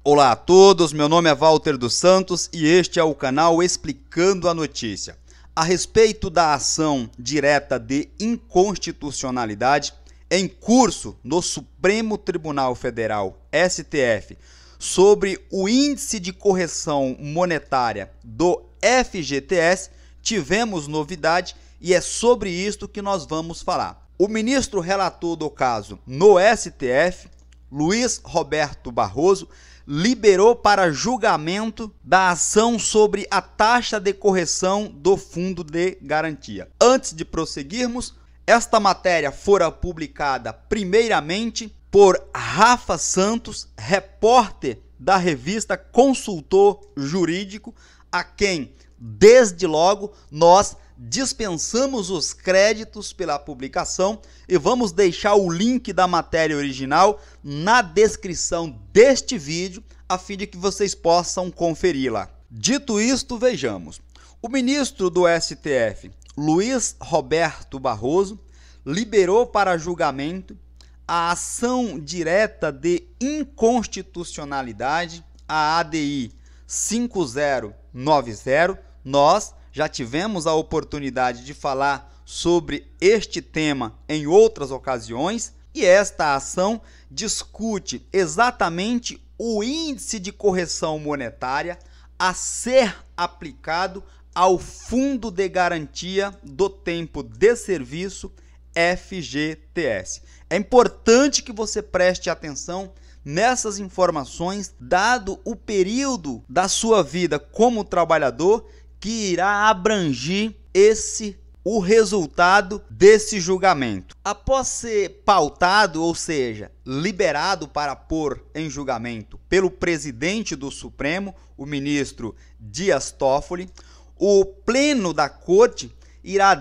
Olá a todos, meu nome é Walter dos Santos e este é o canal Explicando a Notícia. A respeito da ação direta de inconstitucionalidade em curso no Supremo Tribunal Federal, STF, sobre o índice de correção monetária do FGTS, tivemos novidade e é sobre isto que nós vamos falar. O ministro relator do caso no STF, Luiz Roberto Barroso, liberou para julgamento da ação sobre a taxa de correção do Fundo de Garantia. Antes de prosseguirmos, esta matéria fora publicada primeiramente por Rafa Santos, repórter da revista Consultor Jurídico, a quem, desde logo, nós dispensamos os créditos pela publicação e vamos deixar o link da matéria original na descrição deste vídeo, a fim de que vocês possam conferi-la. Dito isto, vejamos. O ministro do STF, Luiz Roberto Barroso, liberou para julgamento a ação direta de inconstitucionalidade, a ADI 5090. Nós já tivemos a oportunidade de falar sobre este tema em outras ocasiões e esta ação discute exatamente o índice de correção monetária a ser aplicado ao Fundo de Garantia do Tempo de Serviço, FGTS. É importante que você preste atenção nessas informações, dado o período da sua vida como trabalhador que irá abranger o resultado desse julgamento. Após ser pautado, ou seja, liberado para pôr em julgamento pelo presidente do Supremo, o ministro Dias Toffoli, o pleno da Corte irá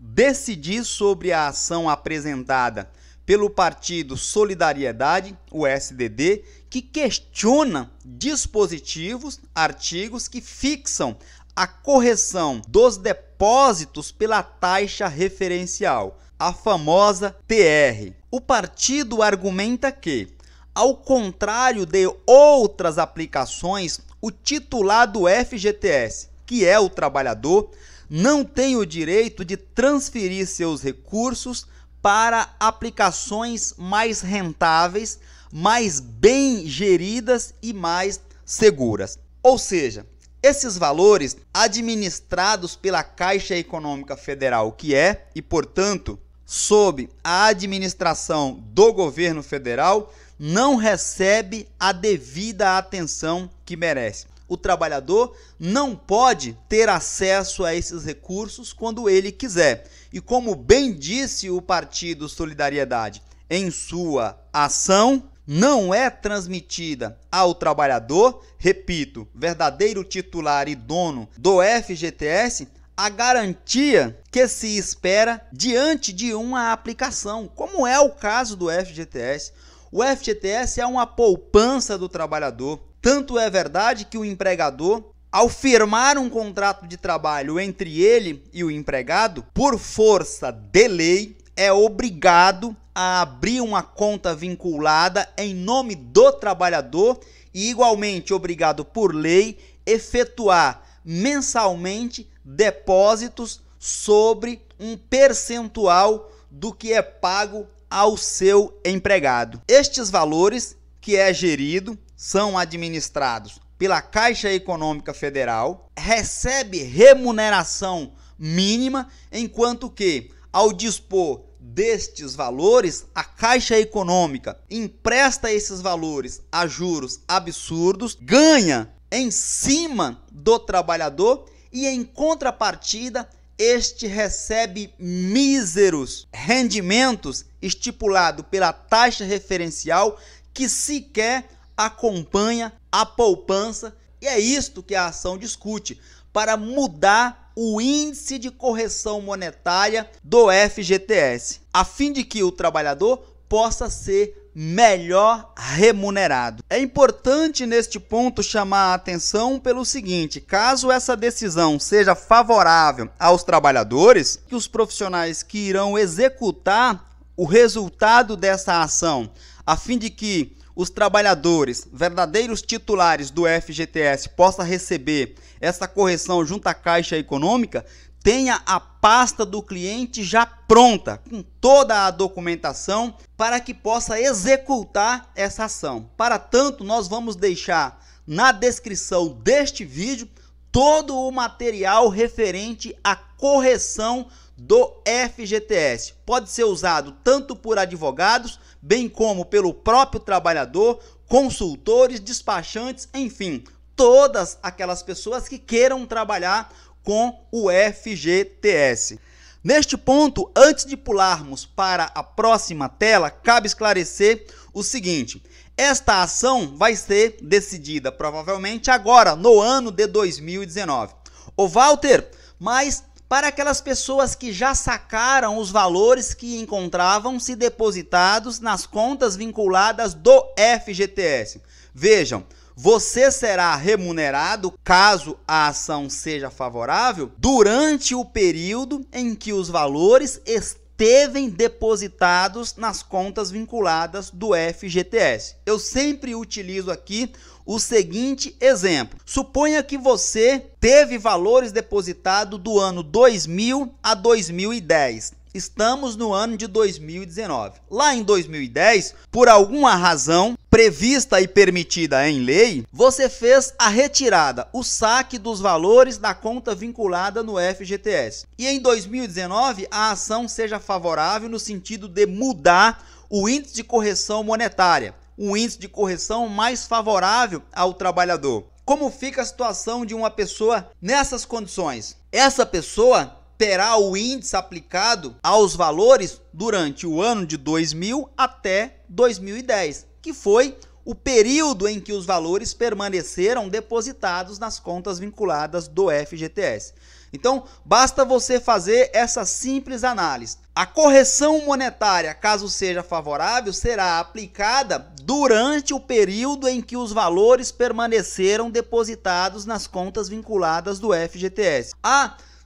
decidir sobre a ação apresentada pelo Partido Solidariedade, o SDD, que questiona dispositivos, artigos que fixam a correção dos depósitos pela taxa referencial, a famosa TR. O partido argumenta que, ao contrário de outras aplicações, o titular do FGTS, que é o trabalhador, não tem o direito de transferir seus recursos para aplicações mais rentáveis, mais bem geridas e mais seguras. Ou seja, esses valores administrados pela Caixa Econômica Federal, que é, e portanto, sob a administração do governo federal, não recebe a devida atenção que merece. O trabalhador não pode ter acesso a esses recursos quando ele quiser. E como bem disse o Partido Solidariedade em sua ação, não é transmitida ao trabalhador, repito, verdadeiro titular e dono do FGTS, a garantia que se espera diante de uma aplicação, como é o caso do FGTS. O FGTS é uma poupança do trabalhador. Tanto é verdade que o empregador, ao firmar um contrato de trabalho entre ele e o empregado, por força de lei, é obrigado a abrir uma conta vinculada em nome do trabalhador e, igualmente, obrigado por lei, efetuar mensalmente depósitos sobre um percentual do que é pago ao seu empregado. Estes valores, que é gerido, são administrados pela Caixa Econômica Federal, recebe remuneração mínima, enquanto que, ao dispor destes valores, a Caixa Econômica empresta esses valores a juros absurdos, ganha em cima do trabalhador e, em contrapartida, este recebe míseros rendimentos estipulados pela taxa referencial que sequer acompanha a poupança, e é isto que a ação discute, para mudar o índice de correção monetária do FGTS, a fim de que o trabalhador possa ser melhor remunerado. É importante neste ponto chamar a atenção pelo seguinte: caso essa decisão seja favorável aos trabalhadores, que os profissionais que irão executar o resultado dessa ação, a fim de que os trabalhadores, verdadeiros titulares do FGTS, possam receber essa correção junto à Caixa Econômica, tenha a pasta do cliente já pronta, com toda a documentação, para que possa executar essa ação. Para tanto, nós vamos deixar na descrição deste vídeo todo o material referente à correção do FGTS. Pode ser usado tanto por advogados, bem como pelo próprio trabalhador, consultores, despachantes, enfim, todas aquelas pessoas que queiram trabalhar com o FGTS. Neste ponto, antes de pularmos para a próxima tela, cabe esclarecer o seguinte: esta ação vai ser decidida provavelmente agora, no ano de 2019. Ô Walter, mas para aquelas pessoas que já sacaram os valores que encontravam-se depositados nas contas vinculadas do FGTS. Vejam, você será remunerado, caso a ação seja favorável, durante o período em que os valores estevem depositados nas contas vinculadas do FGTS. Eu sempre utilizo aqui o seguinte exemplo: suponha que você teve valores depositados do ano 2000 a 2010. Estamos no ano de 2019. Lá em 2010, por alguma razão prevista e permitida em lei, você fez a retirada, o saque dos valores da conta vinculada no FGTS. E em 2019, a ação seja favorável no sentido de mudar o índice de correção monetária, um índice de correção mais favorável ao trabalhador. Como fica a situação de uma pessoa nessas condições? Essa pessoa terá o índice aplicado aos valores durante o ano de 2000 até 2010, que foi o período em que os valores permaneceram depositados nas contas vinculadas do FGTS. Então, basta você fazer essa simples análise. A correção monetária, caso seja favorável, será aplicada durante o período em que os valores permaneceram depositados nas contas vinculadas do FGTS.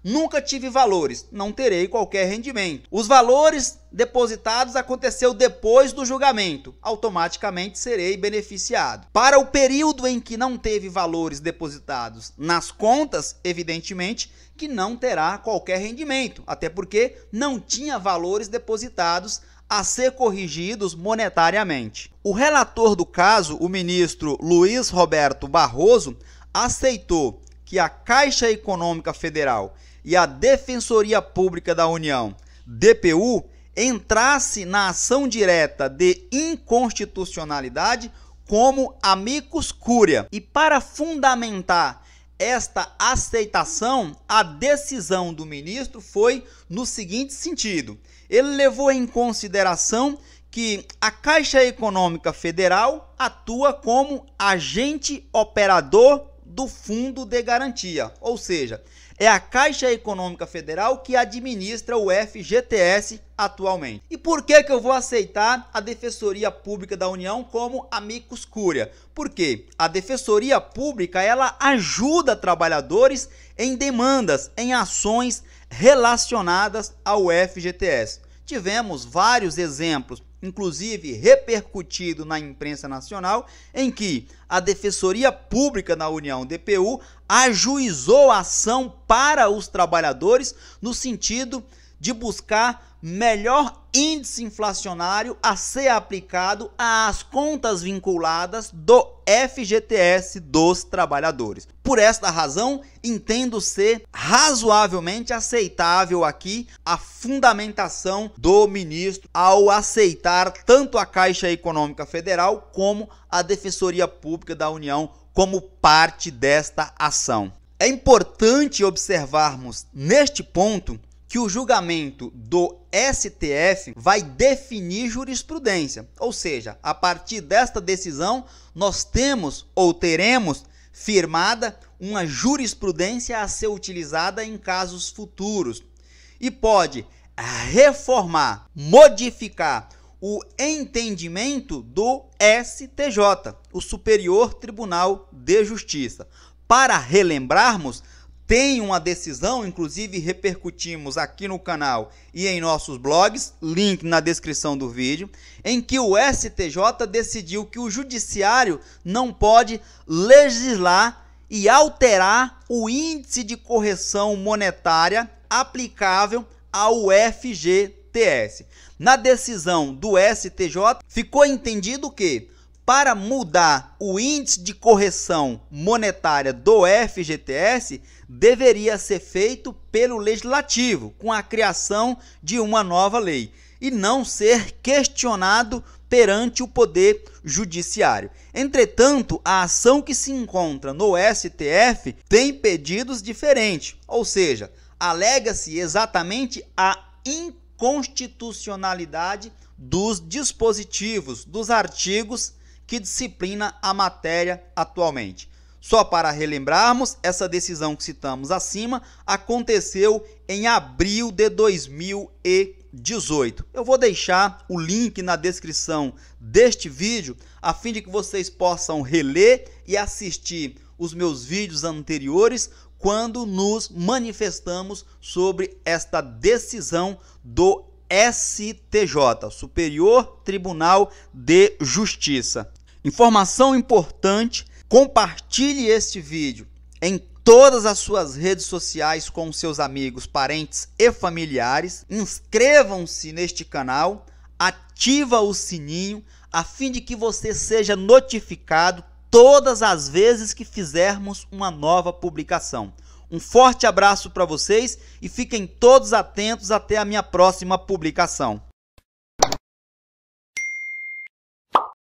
Nunca tive valores, não terei qualquer rendimento. Os valores depositados aconteceu depois do julgamento, automaticamente serei beneficiado. Para o período em que não teve valores depositados nas contas, evidentemente que não terá qualquer rendimento, até porque não tinha valores depositados a ser corrigidos monetariamente. O relator do caso, o ministro Luiz Roberto Barroso, aceitou que a Caixa Econômica Federal e a Defensoria Pública da União, DPU, entrasse na ação direta de inconstitucionalidade como amicus curiae. E para fundamentar esta aceitação, a decisão do ministro foi no seguinte sentido: ele levou em consideração que a Caixa Econômica Federal atua como agente operador do Fundo de Garantia, ou seja, é a Caixa Econômica Federal que administra o FGTS atualmente. E por que eu vou aceitar a Defensoria Pública da União como amicus curiae? Porque a Defensoria Pública, ela ajuda trabalhadores em demandas, em ações relacionadas ao FGTS. Tivemos vários exemplos, inclusive repercutido na imprensa nacional, em que a Defensoria Pública da União, DPU, ajuizou a ação para os trabalhadores no sentido de buscar melhor índice inflacionário a ser aplicado às contas vinculadas do FGTS dos trabalhadores. Por esta razão, entendo ser razoavelmente aceitável aqui a fundamentação do ministro ao aceitar tanto a Caixa Econômica Federal como a Defensoria Pública da União como parte desta ação. É importante observarmos neste ponto que o julgamento do STF vai definir jurisprudência, ou seja, a partir desta decisão nós temos ou teremos firmada uma jurisprudência a ser utilizada em casos futuros e pode reformar, modificar o entendimento do STJ, o Superior Tribunal de Justiça. Para relembrarmos, tem uma decisão, inclusive repercutimos aqui no canal e em nossos blogs, link na descrição do vídeo, em que o STJ decidiu que o judiciário não pode legislar e alterar o índice de correção monetária aplicável ao FGTS. Na decisão do STJ, ficou entendido que, para mudar o índice de correção monetária do FGTS, deveria ser feito pelo Legislativo, com a criação de uma nova lei, e não ser questionado perante o Poder Judiciário. Entretanto, a ação que se encontra no STF tem pedidos diferentes, ou seja, alega-se exatamente a inconstitucionalidade dos dispositivos, dos artigos que disciplina a matéria atualmente. Só para relembrarmos, essa decisão que citamos acima aconteceu em abril de 2018. Eu vou deixar o link na descrição deste vídeo, a fim de que vocês possam reler e assistir os meus vídeos anteriores, quando nos manifestamos sobre esta decisão do STJ, Superior Tribunal de Justiça. Informação importante, compartilhe este vídeo em todas as suas redes sociais com seus amigos, parentes e familiares. Inscrevam-se neste canal, ativa o sininho, a fim de que você seja notificado todas as vezes que fizermos uma nova publicação. Um forte abraço para vocês e fiquem todos atentos até a minha próxima publicação.